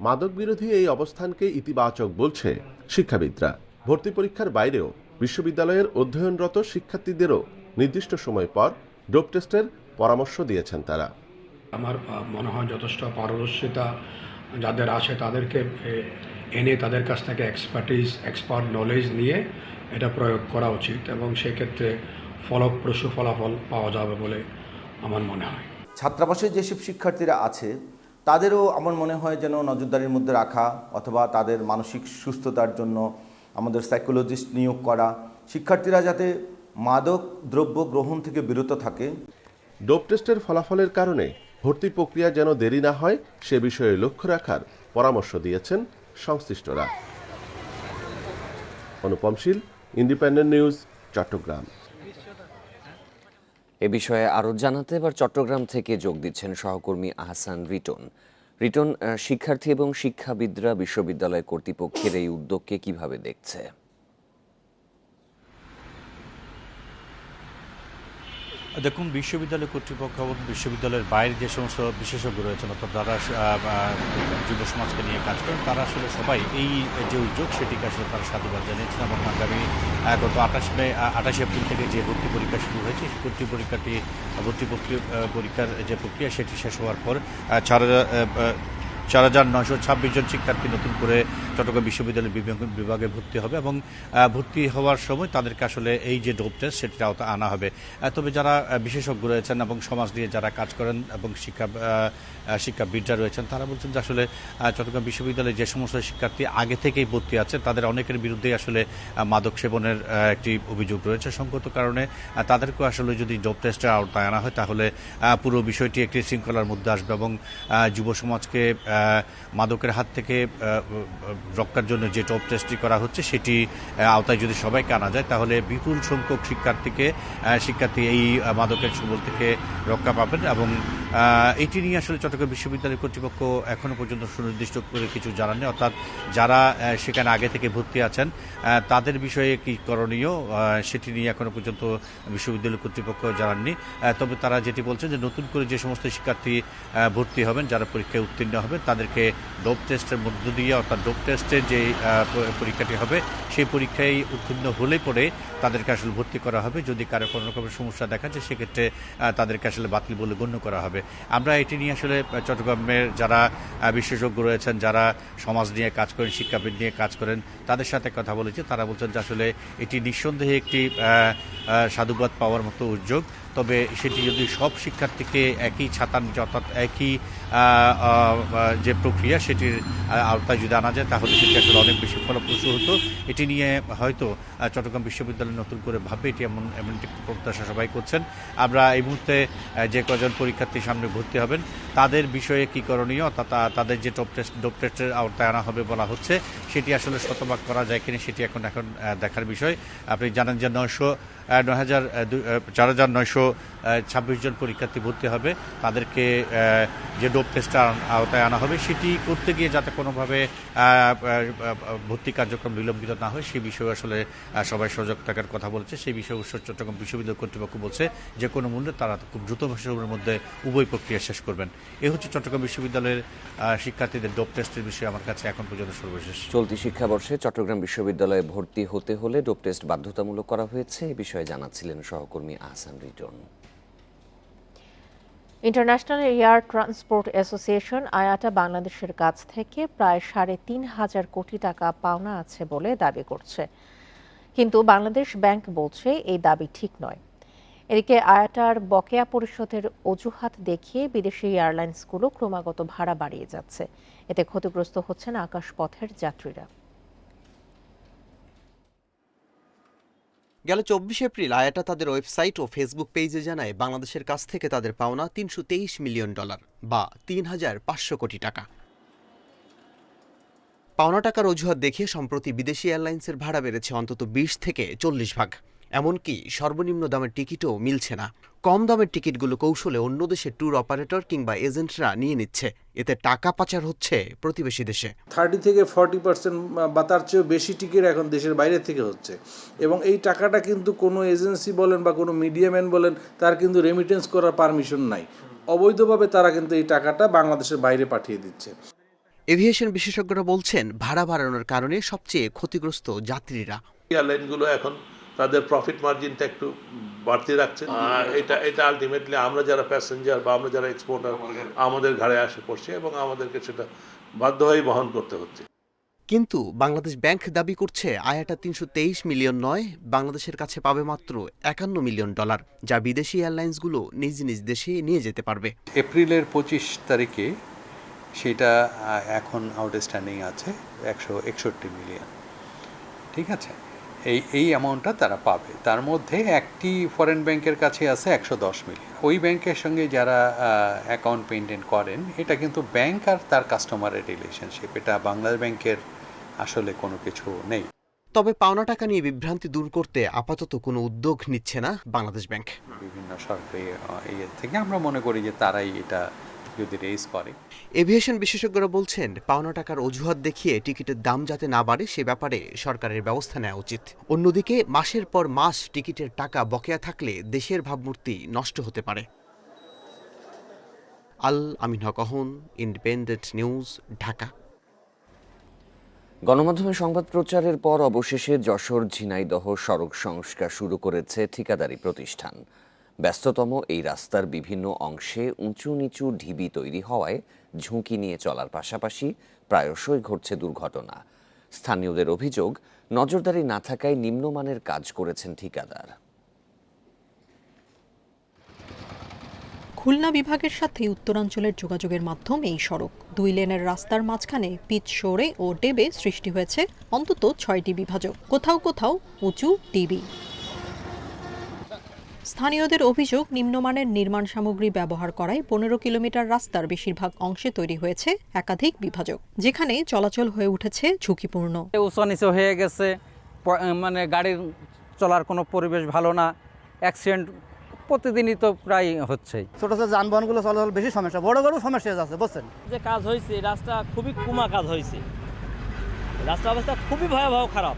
মাদক বিরোধী এই অবস্থানকে ইতিবাচক বলছে শিক্ষাবিদরা। ভর্তি পরীক্ষার বাইরেও বিশ্ববিদ্যালয়ের অধ্যয়নরত শিক্ষার্থীদেরও নির্দিষ্ট সময় পর ডোপ টেস্টের পরামর্শ দিয়েছেন তারা। আমার মনে হয় যথেষ্ট পারদর্শিতা যাদের আছে তাদেরকে এনে তাদের কাছ থেকে এক্সপার্ট নলেজ নিয়ে এটা প্রয়োগ করা উচিত এবং সেক্ষেত্রে ফলপ্রসূ ফলাফল পাওয়া যাবে বলে আমার মনে হয়। ছাত্রাবাসে যেসব শিক্ষার্থীরা আছে তাদেরও আমার মনে হয় যেন নজরদারির মধ্যে রাখা, অথবা তাদের মানসিক সুস্থতার জন্য আমাদের সাইকোলজিস্ট নিয়োগ করা, শিক্ষার্থীরা যাতে মাদক দ্রব্য গ্রহণ থেকে বিরত থাকে। ডোপ টেস্টের ফলাফলের কারণে ভর্তি প্রক্রিয়া যেন দেরি না হয় সে বিষয়ে লক্ষ্য রাখার পরামর্শ দিয়েছেন সংশ্লিষ্টরা। অনুপম শীল, ইন্ডিপেন্ডেন্ট নিউজ, চট্টগ্রাম। এ বিষয়ে আরও জানাতে এবার চট্টগ্রাম থেকে যোগ দিচ্ছেন সহকর্মী আহসান রিটন। রিটন, শিক্ষার্থী এবং শিক্ষাবিদরা বিশ্ববিদ্যালয় কর্তৃপক্ষের এই উদ্যোগকে কিভাবে দেখছে? দেখুন, বিশ্ববিদ্যালয় কর্তৃপক্ষ এবং বিশ্ববিদ্যালয়ের বাইরে যে সমস্ত বিশেষজ্ঞ রয়েছেন, অর্থাৎ যারা যুব সমাজকে নিয়ে কাজ করেন, তারা আসলে সবাই এই যে উদ্যোগ সেটিকে আসলে তারা সাধুবাদ জানিয়েছেন এবং আগামী গত 28 এপ্রিল থেকে যে ভর্তি পরীক্ষা শুরু হয়েছে, ভর্তি পরীক্ষার যে প্রক্রিয়া সেটি শেষ হওয়ার পর 4,926 জন শিক্ষার্থী নতুন করে চট্টগ্রাম বিশ্ববিদ্যালয় বিভাগে ভর্তি হবে এবং ভর্তি হওয়ার সময় তাদেরকে আসলে এই যে ডোপ টেস্ট সেটির আওতায় আনা হবে। তবে যারা বিশেষজ্ঞ রয়েছেন এবং সমাজ নিয়ে যারা কাজ করেন এবং শিক্ষাবিদরা রয়েছেন, তারা বলছেন যে আসলে চট্টগ্রাম বিশ্ববিদ্যালয়ে যে সমস্ত শিক্ষার্থী আগে থেকেই ভর্তি আছে তাদের অনেকের বিরুদ্ধেই আসলে মাদক সেবনের একটি অভিযোগ রয়েছে। সঙ্গত কারণে তাদেরকেও আসলে যদি ডোপ টেস্টের আওতায় আনা হয় তাহলে পুরো বিষয়টি একটি শৃঙ্খলার মধ্যে আসবে এবং যুব সমাজকে মাদকের হাত থেকে রক্ষার জন্য যে ডোপ টেস্টটি করা হচ্ছে সেটি আওতায় যদি সবাইকে আনা যায় তাহলে বিপুল সংখ্যক শিক্ষার্থী এই মাদকের ছোবল থেকে রক্ষা পাবেন এবং এটি নিয়ে আসলে চট্টগ্রাম বিশ্ববিদ্যালয় কর্তৃপক্ষ এখনও পর্যন্ত সুনির্দিষ্ট করে কিছু জানাননি, অর্থাৎ যারা সেখানে আগে থেকে ভর্তি আছেন তাদের বিষয়ে কি করণীয় সেটি নিয়ে এখনও পর্যন্ত বিশ্ববিদ্যালয় কর্তৃপক্ষ জানাননি। তবে তারা যেটি বলছেন যে নতুন করে যে সমস্ত শিক্ষার্থী ভর্তি হবেন, যারা পরীক্ষায় উত্তীর্ণ হবেন, তাদেরকে ডোপ টেস্টের মধ্য দিয়ে, অর্থাৎ ডোপ টেস্টের যে পরীক্ষাটি হবে সেই পরীক্ষায় উত্তীর্ণ হলে পরে তাদেরকে আসলে ভর্তি করা হবে। যদি কারো কোনো রকমের সমস্যা দেখা যায় সেক্ষেত্রে তাদেরকে আসলে বাতিল বলে গণ্য করা হবে। আমরা এটি নিয়ে আসলে চট্টগ্রামের যারা বিশেষজ্ঞ রয়েছেন, যারা সমাজ নিয়ে কাজ করেন, শিক্ষাবিদ নিয়ে কাজ করেন, তাদের সাথে কথা বলেছি। তারা বলছেন যে আসলে এটি নিঃসন্দেহে একটি সাধুবাদ পাওয়ার মতো উদ্যোগ। তবে সেটি যদি সব শিক্ষার্থীকে একই ছাতার নিচে, অর্থাৎ একই যে প্রক্রিয়া সেটির আওতায় যদি আনা যায় তাহলে সেটি আসলে অনেক বেশি ফলপ্রসূ হতো। এটি নিয়ে হয়তো চট্টগ্রাম বিশ্ববিদ্যালয় নতুন করে ভাববে, এটি এমন একটি প্রত্যাশা সবাই করছেন। আমরা এই মুহূর্তে যে কজন পরীক্ষার্থীর সামনে ভর্তি হবেন তাদের বিষয়ে কী করণীয়, অর্থাৎ তাদের যে ডোপ টেস্টের আওতায় আনা হবে বলা হচ্ছে সেটি আসলে শতভাগ করা যায় কিনা সেটি এখন দেখার বিষয়। আপনি জানেন যে 4,926 জন পরীক্ষার্থী ভর্তি হবে, তাদেরকে যে ডোপ টেস্টের আওতায় আনা হবে সেটি করতে গিয়ে যাতে কোনোভাবে ভর্তি কার্যক্রম বিলম্বিত না হয় সেই বিষয়ে আসলে সবাই সজাগ থাকার কথা বলছে। সেই বিষয়ে অবশ্য চট্টগ্রাম বিশ্ববিদ্যালয় কর্তৃপক্ষ বলছে যে কোনো মূল্যে তারা খুব দ্রুত সময়ের মধ্যে উভয় প্রক্রিয়া শেষ করবেন। এ হচ্ছে চট্টগ্রাম বিশ্ববিদ্যালয়ের শিক্ষার্থীদের ডোপ টেস্টের বিষয়ে আমার কাছে এখন পর্যন্ত সর্বশেষ। চলতি শিক্ষাবর্ষে চট্টগ্রাম বিশ্ববিদ্যালয়ে ভর্তি হতে হলে ডোপ টেস্ট বাধ্যতামূলক করা হয়েছে, এ বিষয়ে জানাচ্ছিলেন সহকর্মী Ahsan Riton. International air transport association IATA বাংলাদেশের কাছ থেকে প্রায় 3.5 কোটি টাকা পাওনা আছে বলে দাবি করছে, কিন্তু বাংলাদেশ ব্যাংক বলছে এই দাবি ঠিক নয়। এদিকে আয়াটার বকেয়া পরিশোধের অজুহাত দেখিয়ে বিদেশি এয়ারলাইন্সগুলো ক্রমাগত ভাড়া বাড়িয়ে যাচ্ছে, এতে ক্ষতিগ্রস্ত হচ্ছেন আকাশপথের যাত্রীরা। গেল 24 এপ্রিল আয়াটা তাদের ওয়েবসাইট ও ফেসবুক পেজে জানায় বাংলাদেশের কাছ থেকে তাদের পাওনা $323 মিলিয়ন বা 3,500 কোটি টাকা। পাওনা টাকার অজুহাত দেখিয়ে সম্প্রতি বিদেশি এয়ারলাইন্সের ভাড়া বেড়েছে অন্তত 20 থেকে 40 ভাগ। এমনকি সর্বনিম্ন দামের টিকিটও মিলছে না। কম দামের টিকিটগুলো কৌশলে অন্য দেশের ট্যুর অপারেটর কিংবা এজেন্টরা নিয়ে নিচ্ছে। এতে টাকা পাচার হচ্ছে প্রতিবেশী দেশে। 30 থেকে 40% বা তার চেয়েও বেশি টিকিট এখন দেশের বাইরে থেকে হচ্ছে, এবং এই টাকাটা কিন্তু কোনো এজেন্সি বলেন বা কোনো মিডিয়াম্যান বলেন তার কিন্তু রেমিটেন্স করার পারমিশন নাই। অবৈধভাবে তারা কিন্তু এই টাকাটা বাংলাদেশের বাইরে পাঠিয়ে দিচ্ছে। এভিয়েশন বিশেষজ্ঞরা বলছেন, ভাড়া বাড়ানোর কারণে সবচেয়ে ক্ষতিগ্রস্ত যাত্রীরা। এয়ারলাইনগুলো এখন তাদের প্রফিট মার্জিনটা একটু বাড়তি রাখছে। এটা আলটিমেটলি আমরা যারা প্যাসেঞ্জার বা আমরা যারা এক্সপোর্টার আমাদের ঘাড়ে আসে পড়ছে এবং আমাদেরকে সেটা বাধ্য হয়ে বহন করতে হচ্ছে। কিন্তু বাংলাদেশ ব্যাংক দাবি করছে আয়াটা 323 মিলিয়ন নয়, বাংলাদেশের কাছে পাবে মাত্র $51 মিলিয়ন, যা বিদেশি এয়ারলাইন্সগুলো নিজ নিজ দেশে নিয়ে যেতে পারবে। এপ্রিলের 25 তারিখে সেটা এখন আউটস্ট্যান্ডিং আছে 161 মিলিয়ন। ঠিক আছে, এই অ্যামাউন্টটা তারা পাবে। তার মধ্যে একটি ফরেন ব্যাংকের কাছে আছে 110 মিলিয়ন। ওই ব্যাংকের সঙ্গে যারা অ্যাকাউন্ট মেনটেন করেন, এটা কিন্তু ব্যাংক আর তার কাস্টমারের রিলেশনশিপ, এটা বাংলাদেশ ব্যাংকের আসলে কোনো কিছু নেই। তবে পাওনা টাকা নিয়ে বিভ্রান্তি দূর করতে আপাতত কোনো উদ্যোগ নিচ্ছে না বাংলাদেশ ব্যাংক। বিভিন্ন সরকারি থেকে আমরা মনে করি যে তারাই এটা যদি রেজ করে। এভিয়েশন বিশেষজ্ঞরা বলছেন, পাওনা টাকার অজুহাত দেখিয়ে টিকিটের দাম যাতে না বাড়ে সে ব্যাপারে সরকারের ব্যবস্থা নেওয়া উচিত। অন্যদিকে মাসের পর মাস টিকিটের টাকা বকেয়া থাকলে দেশের ভাবমূর্তি নষ্ট হতে পারে। আল আমিন হক অহন, ইন্ডিপেন্ডেন্ট নিউজ, ঢাকা। গণমাধ্যমে সংবাদ প্রচারের পর অবশেষে যশোর ঝিনাইদহ সড়ক সংস্কার শুরু করেছে ঠিকাদারি প্রতিষ্ঠান। ব্যস্ততম এই রাস্তার বিভিন্ন অংশে উঁচু নিচু ঢিবি তৈরি হওয়ায় ঝুঁকি নিয়ে চলার পাশাপাশি প্রায়শই ঘটছে দুর্ঘটনা। স্থানীয়দের অভিযোগ, নজরদারি না থাকায় নিম্নমানের কাজ করেছেন ঠিকাদার। খুলনা বিভাগের সাথে উত্তরাঞ্চলের যোগাযোগের মাধ্যম এই সড়ক। 2 লেনের রাস্তার মাঝখানে পিচ সরে ও ডেবে সৃষ্টি হয়েছে অন্তত 6টি বিভাজক, কোথাও কোথাও উঁচু টিবি। স্থানীয়দের অভিযোগ, নিম্নমানের নির্মাণ সামগ্রী ব্যবহার করায় 15 কিলোমিটার রাস্তার বেশিরভাগ অংশে তৈরি হয়েছে একাধিক বিভাজক, যেখানে চলাচল হয়ে উঠেছে ঝুঁকিপূর্ণ। উঁচু নিচু হয়ে গেছে, মানে গাড়ির চলার কোনো পরিবেশ ভালো না, অ্যাক্সিডেন্ট প্রতিদিনই তো প্রায় হচ্ছে। ছোট ছোট যানবাহনগুলো চলাচল বেশি সমস্যা, বড় বড় সমস্যা যাচ্ছে। বুঝছেন যে কাজ হয়েছে, রাস্তা খুবই কুমা কাজ হয়েছে, রাস্তা অবস্থা খুবই ভয়াবহ খারাপ।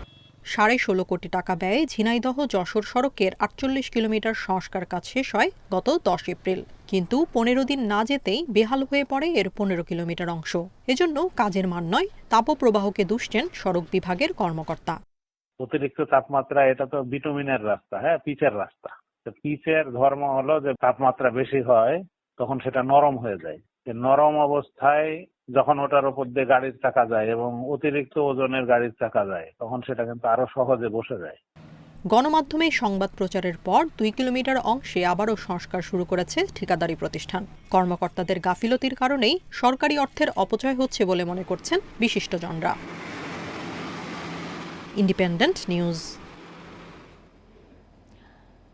16.5 কোটি টাকা ব্যয়ে ঝিনাইদহ যশোর সড়কের 48 কিলোমিটার সংস্কার কাজ শেষ হয় গত 10 এপ্রিল, কিন্তু 15 দিন না যেতেই বেহাল হয়ে পড়ে এর 15 কিলোমিটার অংশ। এজন্য কাজের মান নয়, তাপপ্রবাহকে দুষছেন সড়ক বিভাগের কর্মকর্তা। অতিরিক্ত তাপমাত্রা, এটা তো বিটুমিনের রাস্তা, হ্যাঁ, পিচের রাস্তা। পিচের ধর্ম হলো যে তাপমাত্রা বেশি হয় তখন সেটা নরম হয়ে যায়। নরম অবস্থায় যখন ওটার উপর দিয়ে গাড়ির চাকা যায় এবং অতিরিক্ত ওজনের গাড়ির চাকা যায়, তখন সেটা কিন্তু আরো সহজে বসে যায়। গণমাধ্যমে সংবাদ প্রচারের পর 2 কিলোমিটার অংশে আবারও সংস্কার শুরু করেছে ঠিকাদারি প্রতিষ্ঠান। কর্মকর্তাদের গাফিলতির কারণেই সরকারি অর্থের অপচয় হচ্ছে বলে মনে করছেন বিশিষ্টজনরা। Independent news.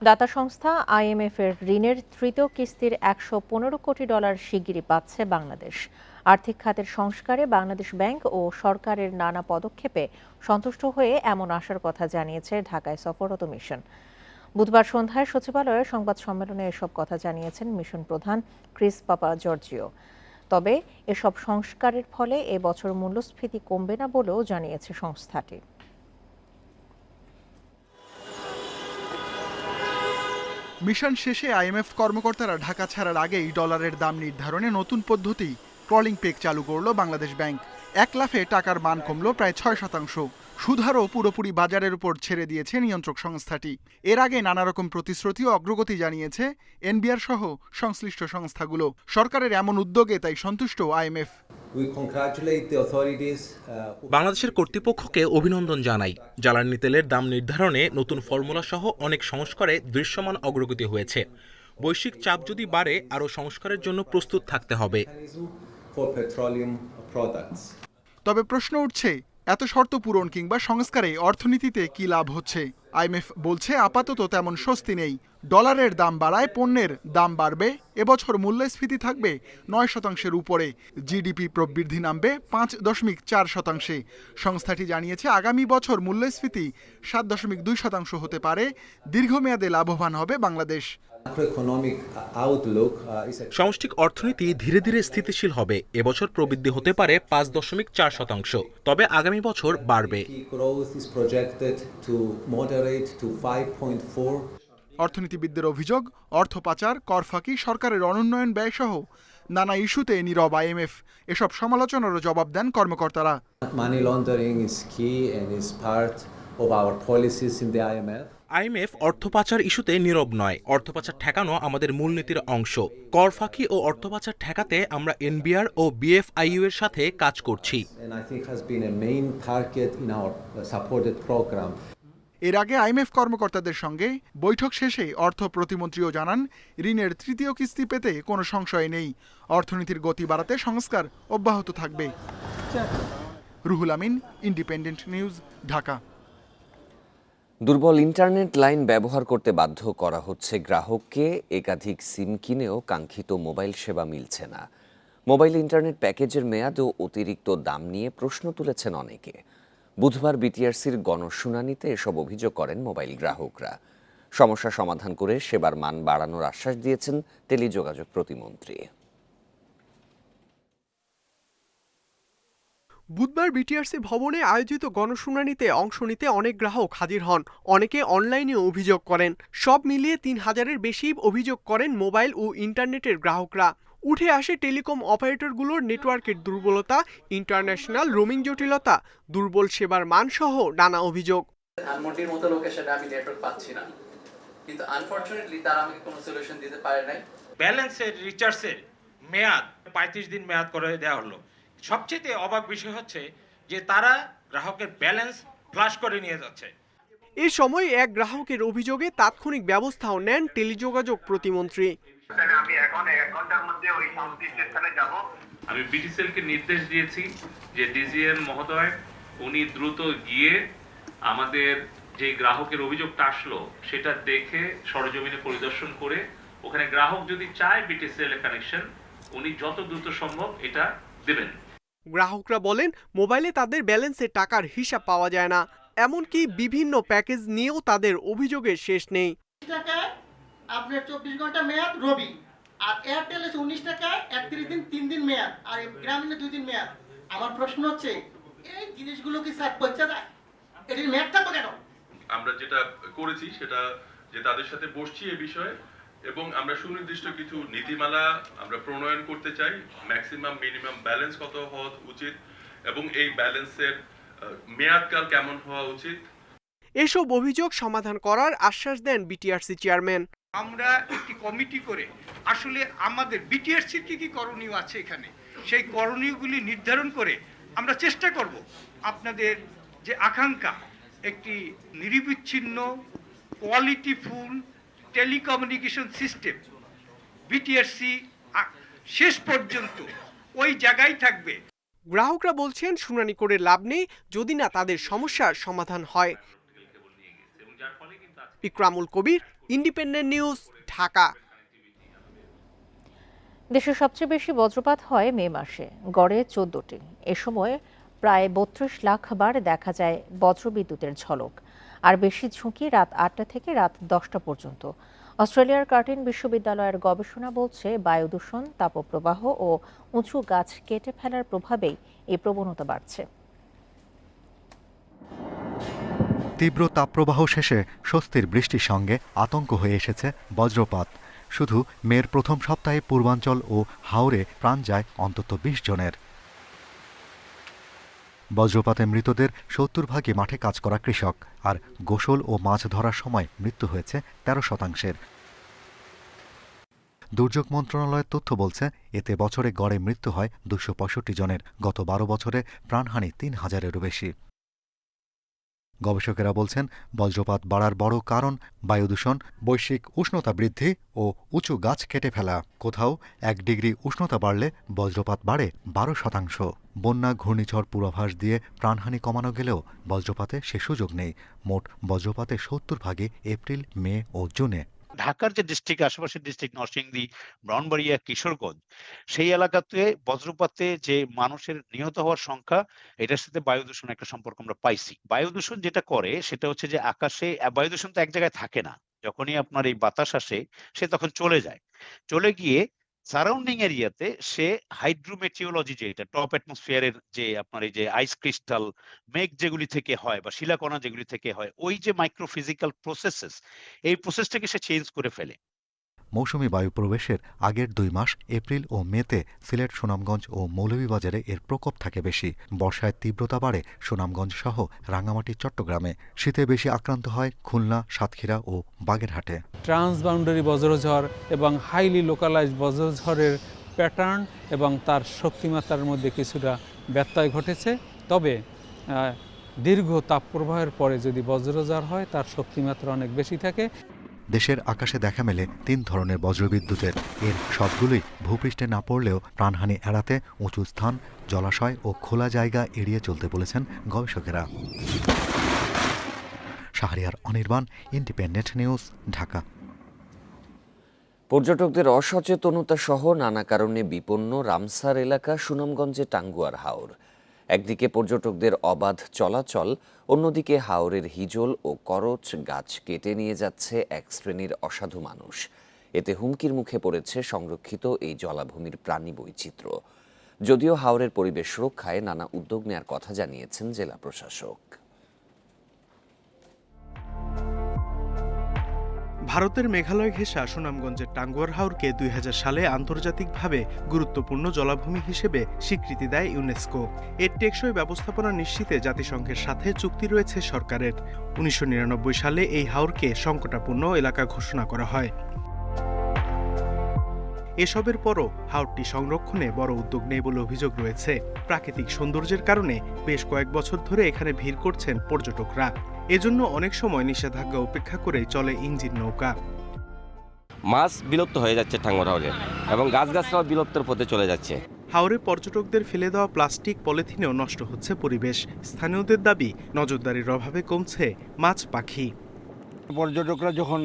দাতা সংস্থা IMF এর ঋণের তৃতীয় কিস্তির $115 কোটি শিগগিরই পাচ্ছে বাংলাদেশ। আর্থিক খাতের সংস্কারে বাংলাদেশ ব্যাংক ও সরকারের নানা পদক্ষেপে সন্তুষ্ট হয়ে এমন আশার কথা জানিয়েছে ঢাকায় সফররত মিশন। বুধবার সন্ধ্যায় সচিবালয়ে সংবাদ সম্মেলনে এসব কথা জানিয়েছেন মিশন প্রধান ক্রিস পাপাজর্জিও। তবে এসব সংস্কারের ফলে এবছর মূল্যস্ফীতি কমবে না বলেও জানিয়েছে সংস্থাটি। মিশন শেষে IMF কর্মকর্তারা ঢাকা ছাড়ার আগেই ডলারের দাম নির্ধারণে নতুন পদ্ধতি ক্রলিং পেগ চালু করল বাংলাদেশ ব্যাংক। এক লাফে টাকার মান কমল প্রায় 6%। সুদহারও পুরোপুরি বাজারের উপর ছেড়ে দিয়েছে নিয়ন্ত্রক সংস্থাটি। এর আগে নানা রকম প্রতিশ্রুতি ও অগ্রগতি জানিয়েছে NBR সহ সংশ্লিষ্ট সংস্থাগুলো। সরকারের এমন উদ্যোগে তাই সন্তুষ্ট IMF। বাংলাদেশের কর্তৃপক্ষকে অভিনন্দন জানাই। জ্বালানি তেলের দাম নির্ধারণে নতুন ফর্মুলা সহ অনেক সংস্কারে দৃশ্যমান অগ্রগতি হয়েছে। বৈশ্বিক চাপ যদি বাড়ে, আরও সংস্কারের জন্য প্রস্তুত থাকতে হবে। তবে প্রশ্ন উঠছে, এত শর্ত পূরণ কিংবা সংস্কারে অর্থনীতিতে কি লাভ হচ্ছে? আইএমএফ বলছে আপাতত তেমন স্বস্তি নেই। ডলারের দাম বাড়ায় পণ্যের দাম বাড়বে, এবছর মূল্যস্ফীতি থাকবে 9% উপরে, জিডিপি প্রবৃদ্ধি নামবে 5.4%। সংস্থাটি জানিয়েছে আগামী বছর মূল্যস্ফীতি 7.2% হতে পারে। দীর্ঘমেয়াদে লাভবান হবে বাংলাদেশ। সামষ্টিক অর্থনীতি ধীরে ধীরে স্থিতিশীল হবে। এবছর প্রবৃদ্ধি হতে পারে 5.4%, তবে আগামী বছর বাড়বে। অর্থনীতিবিদদের অভিযোগ, অর্থ পাচার, কর ফাঁকি, সরকারের অনুন্নয়ন ব্যয়সহ নানা ইস্যুতে নীরব আইএমএফ। এসব সমালোচনারও জবাব দেন কর্মকর্তারা। Money laundering is key and is part of our policies in the IMF. IMF অর্থ পাচার ইস্যুতে নীরব নয়। অর্থ পাচার ঠেকানো আমাদের মূলনীতির অংশ। কর ফাঁকি ও অর্থ পাচার ঠেকাতে আমরা এনবিআর ও বিএফআইইউ এর সাথে কাজ করছি। And I think has been a main target in our supported program. এর আগে আইএমএফ কর্মকর্তাদের সঙ্গে বৈঠক শেষে অর্থ প্রতিমন্ত্রীও জানান, ঋণের তৃতীয় কিস্তি পেতে কোনো সংশয় নেই। অর্থনীতির গতি বাড়াতে সংস্কার অব্যাহত থাকবে। Ruhul Amin, independent news, Dhaka. দুর্বল ইন্টারনেট লাইন ব্যবহার করতে বাধ্য করা হচ্ছে গ্রাহককে। একাধিক সিম কিনেও কাঙ্ক্ষিত মোবাইল সেবা মিলছে না। মোবাইল ইন্টারনেট প্যাকেজের মেয়াদ ও অতিরিক্ত দাম নিয়ে প্রশ্ন তুলেছেন অনেকে। বুধবার বিটিআরসির গণশুনানিতে এসব অভিযোগ করেন মোবাইল গ্রাহকরা। সমস্যা সমাধান করে সেবার মান বাড়ানোর আশ্বাস দিয়েছেন টেলিযোগাযোগ প্রতিমন্ত্রী। বুধবার বিটিআরসি ভবনে আয়োজিত গণশুনানিতে অংশ নিতে অনেক গ্রাহক হাজির হন। অনেকে অনলাইনে অভিযোগ করেন। সব মিলিয়ে 3000-এর বেশি অভিযোগ করেন মোবাইল ও ইন্টারনেটের গ্রাহকরা। উঠে আসে টেলিকম অপারেটরগুলোর নেটওয়ার্কের দুর্বলতা, ইন্টারন্যাশনাল রোমিং জটিলতা, দুর্বল সেবার মান সহ নানা অভিযোগ। ধানমন্ডির মতো লোকেশনে আমি নেটওয়ার্ক পাচ্ছি না, কিন্তু আনফরচুনেটলি তারা আমাকে কোনো সলিউশন দিতে পারে নাই। ব্যালেন্সের রিচার্জের মেয়াদ 35 দিন মেয়াদ করে দেওয়া হলো। সবচেয়ে অবাক বিষয় হচ্ছে যে তারা গ্রাহকের ব্যালেন্স ফ্লাশ করে নিয়ে যাচ্ছে। এ সময় এক গ্রাহকের অভিযোগে তাৎক্ষণিক ব্যবস্থাও নেন টেলিযোগাযোগ প্রতিমন্ত্রী। আমি এখন 1 ঘন্টার মধ্যে ওই সংশ্লিষ্ট স্থানে যাব। আমি বিটিসিএলকে নির্দেশ দিয়েছি যে ডিজিএম মহোদয় উনি দ্রুত গিয়ে আমাদের যে গ্রাহকের অভিযোগটা আসলো সেটা দেখে সরজমিনে পরিদর্শন করে ওখানে গ্রাহক যদি চায় বিটিসিএল এর কানেকশন উনি যত দ্রুত সম্ভব এটা দেবেন। গ্রাহকরা বলেন মোবাইলে তাদের ব্যালেন্সের টাকার হিসাব পাওয়া যায় না, এমনকি বিভিন্ন প্যাকেজ নিয়েও তাদের অভিযোগের শেষ নেই। আপনার 24 ঘন্টা মেয়াদ রবি, আর এয়ারটেল 19 টাকা 31 দিন 3 দিন মেয়াদ, আর গ্রামীণে 2 দিন মেয়াদ। আমার প্রশ্ন হচ্ছে এই জিনিসগুলো কি স্যার পৌঁছে দেয়? এটির মেয়াদ থাকবে কেন? আমরা যেটা করেছি সেটা যে তাদের সাথে বসছি এই বিষয়ে এবং আমরা সুনির্দিষ্ট কিছু নীতিমালা আমরা প্রণয়ন করতে চাই। ম্যাক্সিমাম মিনিমাম ব্যালেন্স কত হওয়া উচিত এবং এই ব্যালেন্সের মেয়াদকাল কেমন হওয়া উচিত। এসব অভিযোগ সমাধান করার আশ্বাস দেন বিটিআরসি চেয়ারম্যান। আমরা একটি কমিটি করে আসলে আমাদের বিটিআরসির কি করণীয় আছে এখানে সেই করণীয়গুলি নির্ধারণ করে আমরা চেষ্টা করব আপনাদের যে আকাঙ্ক্ষা একটি নিরবিচ্ছিন্ন কোয়ালিটিফুল টেলিকমিউনিকেশন সিস্টেম বিটিআরসি শেষ পর্যন্ত ওই জায়গায় থাকবে। গ্রাহকরা বলছেন শুনানি করে লাভ নেই যদি না তাদের সমস্যার সমাধান হয়। ইকরামুল কবির, ইন্ডিপেন্ডেন্ট নিউজ, ঢাকা। দেশের সবচেয়ে বেশি বজ্রপাত হয় মে মাসে, গড়ে 14টি। এ সময় প্রায় 32 লাখ বার দেখা যায় বজ্রবিদ্যুতের ঝলক। আর বেশি ঝুঁকি রাত 8টা থেকে রাত 10টা পর্যন্ত। অস্ট্রেলিয়ার কার্টিন বিশ্ববিদ্যালয়ের গবেষণা বলছে বায়ু দূষণ, তাপপ্রবাহ ও উঁচু গাছ কেটে ফেলার প্রভাবেই এই প্রবণতা বাড়ছে। তীব্র তাপপ্রবাহ শেষে স্বস্তির বৃষ্টির সঙ্গে আতঙ্ক হয়ে এসেছে বজ্রপাত। শুধু মের প্রথম সপ্তাহে পূর্বাঞ্চল ও হাওরে প্রাণ যায় অন্তত 20 জনের। বজ্রপাতে মৃতদের 70% মাঠে কাজ করা কৃষক, আর গোসল ও মাছ ধরার সময় মৃত্যু হয়েছে 13%। দুর্যোগ মন্ত্রণালয়ের তথ্য বলছে এতে বছরে গড়ে মৃত্যু হয় 265 জনের। গত 12 বছরে প্রাণহানি 3000-এরও বেশি। গবেষকেরা বলছেন বজ্রপাত বাড়ার বড় কারণ বায়ু দূষণ, বৈশ্বিক উষ্ণতা বৃদ্ধি ও উঁচু গাছ কেটে ফেলা। কোথাও 1 ডিগ্রি উষ্ণতা বাড়লে বজ্রপাত বাড়ে 12%। বন্যা, ঘূর্ণিঝড় পূর্বাভাস দিয়ে প্রাণহানি কমানো গেলেও বজ্রপাতে সে সুযোগ নেই। মোট বজ্রপাতের 70% এপ্রিল, মে ও জুনে। ঢাকার যে ডিস্ট্রিক্ট, আশেপাশের ডিস্ট্রিক্ট নরসিংদী, ব্রাহ্মণবাড়িয়া, কিশোরগঞ্জ, সেই এলাকাতে বজ্রপাতে যে মানুষের নিহত হওয়ার সংখ্যা, এটার সাথে বায়ু দূষণ একটা সম্পর্ক আমরা পাইছি। বায়ু দূষণ যেটা করে সেটা হচ্ছে যে আকাশে বায়ু দূষণ তো এক জায়গায় থাকে না। যখনই আপনার এই বাতাস আসে সে তখন চলে যায়, চলে গিয়ে সারাউন্ডিং এরিয়াতে সে হাইড্রোমেটিওলজি, যেটা টপ অ্যাটমসফিয়ারের যে আপনার এই যে আইস ক্রিস্টাল, মেঘ যেগুলি থেকে হয় বা শিলাকণা যেগুলি থেকে হয়, ওই যে মাইক্রোফিজিক্যাল প্রসেসেস, এই প্রসেসটাকে সে চেঞ্জ করে ফেলে। মৌসুমি বায়ু প্রবেশের আগের 2 মাস এপ্রিল ও মেতে সিলেট, সুনামগঞ্জ ও মৌলভীবাজারে এর প্রকোপ থাকে বেশি। বর্ষায় তীব্রতা বাড়ে সুনামগঞ্জ সহ রাঙ্গামাটি, চট্টগ্রামে। শীতে বেশি আক্রান্ত হয় খুলনা, সাতক্ষীরা ও বাগেরহাটে। ট্রান্সবাউন্ডারি বজ্রঝড় এবং হাইলি লোকালাইজড বজ্রঝড়ের প্যাটার্ন এবং তার শক্তিমাত্রার মধ্যে কিছুটা ব্যত্যয় ঘটেছে। তবে দীর্ঘ তাপপ্রবাহের পরে যদি বজ্রঝড় হয় তার শক্তিমাত্রা অনেক বেশি থাকে। দেশের আকাশে দেখা মেলে 3 ধরনের বজ্রবিদ্যুতের। এর সবগুলোই ভূপৃষ্ঠে না পড়লেও প্রাণহানি এড়াতে উঁচু স্থান, জলাশয় ও খোলা জায়গা এড়িয়ে চলতে বলেছেন গবেষকেরা। Shahriar Anirban, independent news, Dhaka. পর্যটকদের অসচেতনতা সহ নানা কারণে বিপন্ন রামসার এলাকা সুনামগঞ্জে টাঙ্গুয়ার হাওর। একদিকে পর্যটকদের অবাধ চলাচল, অন্যদিকে হাওরের হিজল ও করচ গাছ কেটে নিয়ে যাচ্ছে এক শ্রেণীর অসাধু মানুষ। এতে হুমকির মুখে পড়েছে সংরক্ষিত এই জলাভূমির প্রাণী বৈচিত্র্য। যদিও হাওরের পরিবেশ রক্ষায় নানা উদ্যোগ নেয়ার কথা জানিয়েছেন জেলা প্রশাসক। ভারতের মেঘালয় ঘেঁষা সুনামগঞ্জের টাঙ্গুয়ার হাওরকে 2000 সালে আন্তর্জাতিকভাবে গুরুত্বপূর্ণ জলাভূমি হিসেবে স্বীকৃতি দেয় ইউনেস্কো। এর টেকসই ব্যবস্থাপনা নিশ্চিতে জাতিসংঘের সাথে চুক্তি রয়েছে সরকারের। 1999 সালে এই হাওরকে সংকটাপন্ন এলাকা ঘোষণা করা হয়। এসবের পরও হাওরটি সংরক্ষণে বড় উদ্যোগ নেই বলে অভিযোগ রয়েছে। প্রাকৃতিক সৌন্দর্যের কারণে বেশ কয়েক বছর ধরে এখানে ভিড় করছেন পর্যটকরা। এজন্য অনেক সময় নিষেধাজ্ঞা উপেক্ষা করে চলে ইঞ্জিন নৌকা। মাছ বিলুপ্ত হয়ে যাচ্ছে টাঙ্গুয়ার হাওরে এবং গাছগাছরাও বিলুপ্তের পথে চলে যাচ্ছে। হাওরে পর্যটকদের ফেলে দেওয়া প্লাস্টিক, পলিথিনেও নষ্ট হচ্ছে পরিবেশ। স্থানীয়দের দাবি, নজরদারির অভাবে কমছে মাছ, পাখি। পর্যটকরা যখন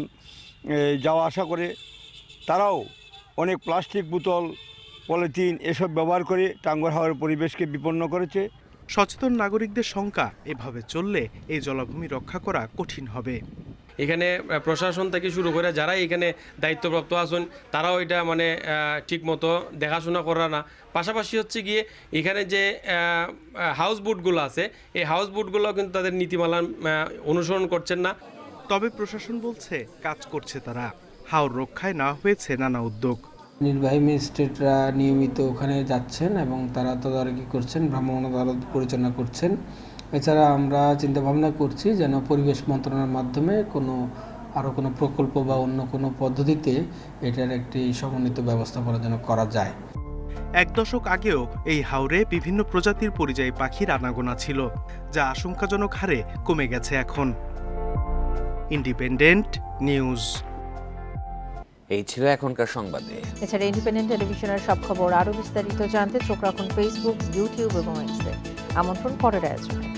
যাওয়া আসা করে তারাও অনেক প্লাস্টিক বোতল, পলিথিন এসব ব্যবহার করে টাঙ্গুয়ার হাওরের পরিবেশকে বিপন্ন করেছে। সচেতন নাগরিকদের শঙ্কা, এভাবে চললে এই জলাভূমি রক্ষা করা কঠিন হবে। এখানে প্রশাসন থেকে শুরু করে যারা এখানে দায়িত্বপ্রাপ্ত আছেন তারাও এটা ঠিক মতো দেখাশোনা করা না। পাশাপাশি হচ্ছে গিয়ে এখানে যে হাউস বোটগুলো আছে, এই হাউস বোটগুলো কিন্তু তাদের নীতিমালা অনুসরণ করছেন না। তবে প্রশাসন বলছে কাজ করছে তারা। হাওর রক্ষায় না হয়েছে নানা উদ্যোগ। নির্বাহী ম্যাজিস্ট্রেটরা নিয়মিত ওখানে যাচ্ছেন এবং তারা তদারকি করছেন, ভ্রাম্যমাণ আদালত পরিচালনা করছেন। এছাড়া আমরা চিন্তাভাবনা করছি যেন পরিবেশ মন্ত্রণালয়ের মাধ্যমে আরও কোনো প্রকল্প বা অন্য কোনো পদ্ধতিতে এটার একটি সমন্বিত ব্যবস্থাপনা যেন করা যায়। 1 দশক আগেও এই হাওরে বিভিন্ন প্রজাতির পরিযায়ী পাখির আনাগোনা ছিল, যা আশঙ্কাজনক হারে কমে গেছে এখন। Independent news. এই ছিল এখনকার সংবাদে। এছাড়া ইন্ডিপেন্ডেন্ট টেলিভিশনের সব খবর আরও বিস্তারিত জানতে চোখ রাখুন ফেসবুক, ইউটিউব এবং এক্সে। আমন্ত্রণ পরের আয়োজনে।